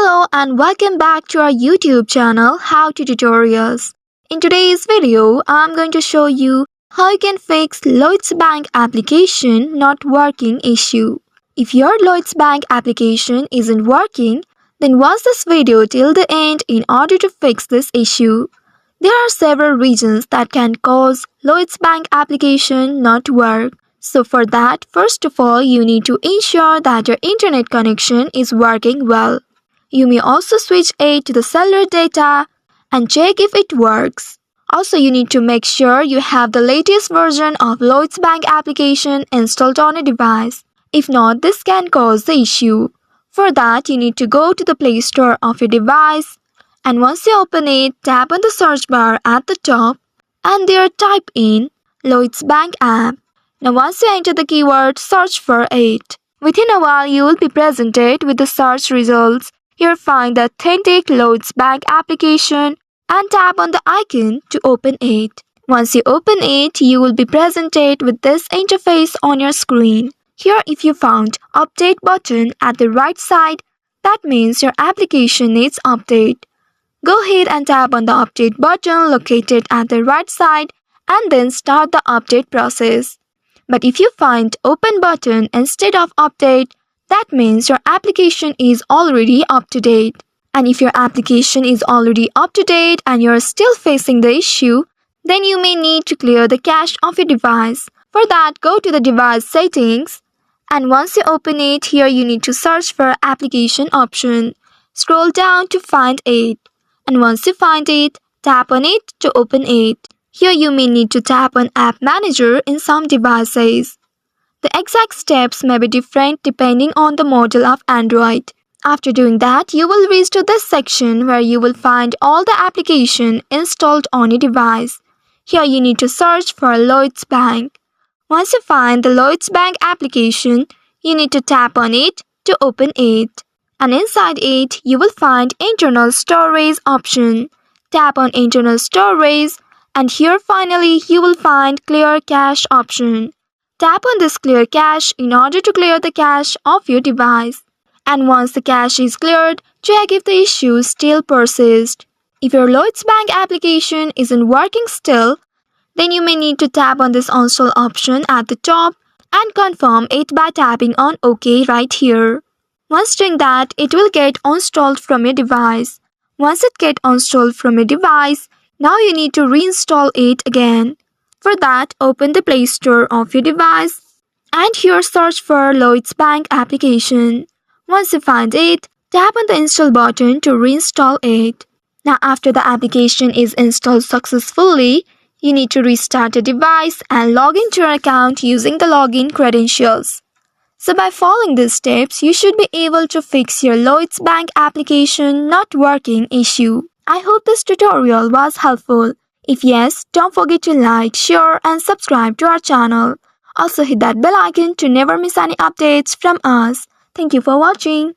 Hello and welcome back to our YouTube channel How to Tutorials. In today's video, I'm going to show you how you can fix Lloyds Bank application not working issue. If your Lloyds Bank application isn't working, then watch this video till the end in order to fix this issue. There are several reasons that can cause Lloyds Bank application not to work. So for that, first of all, you need to ensure that your internet connection is working well. You may also switch it to the cellular data and check if it works. Also, you need to make sure you have the latest version of Lloyds Bank application installed on a device. If not, this can cause the issue. For that, you need to go to the Play Store of your device, and once you open it, tap on the search bar at the top and there type in Lloyds Bank app. Now once you enter the keyword, search for it. Within a while, you will be presented with the search results. Here find the authentic Lloyds Bank application and tap on the icon to open it. Once you open it, you will be presented with this interface on your screen. Here if you found update button at the right side, that means your application needs update. Go ahead and tap on the update button located at the right side and then start the update process. But if you find open button instead of update, that means your application is already up to date. And if your application is already up to date and you're still facing the issue, then you may need to clear the cache of your device. For that, go to the device settings, and once you open it, here you need to search for application option. Scroll down to find it, and once you find it, tap on it to open it. Here you may need to tap on App Manager in some devices. The exact steps may be different depending on the model of Android. After doing that, you will reach to this section where you will find all the application installed on your device. Here you need to search for Lloyds Bank. Once you find the Lloyds Bank application, you need to tap on it to open it. And inside it, you will find Internal Storage option. Tap on Internal Storage, and here finally you will find Clear Cache option. Tap on this Clear Cache in order to clear the cache of your device. And once the cache is cleared, check if the issue still persists. If your Lloyds Bank application isn't working still, then you may need to tap on this Uninstall option at the top and confirm it by tapping on OK right here. Once doing that, it will get installed from your device. Once it gets installed from your device, now you need to reinstall it again. For that, open the Play Store of your device and here search for Lloyds Bank application. Once you find it, tap on the install button to reinstall it. Now after the application is installed successfully, you need to restart the device and log into your account using the login credentials. So by following these steps, you should be able to fix your Lloyds Bank application not working issue. I hope this tutorial was helpful. If yes, don't forget to like, share and subscribe to our channel. Also hit that bell icon to never miss any updates from us. Thank you for watching.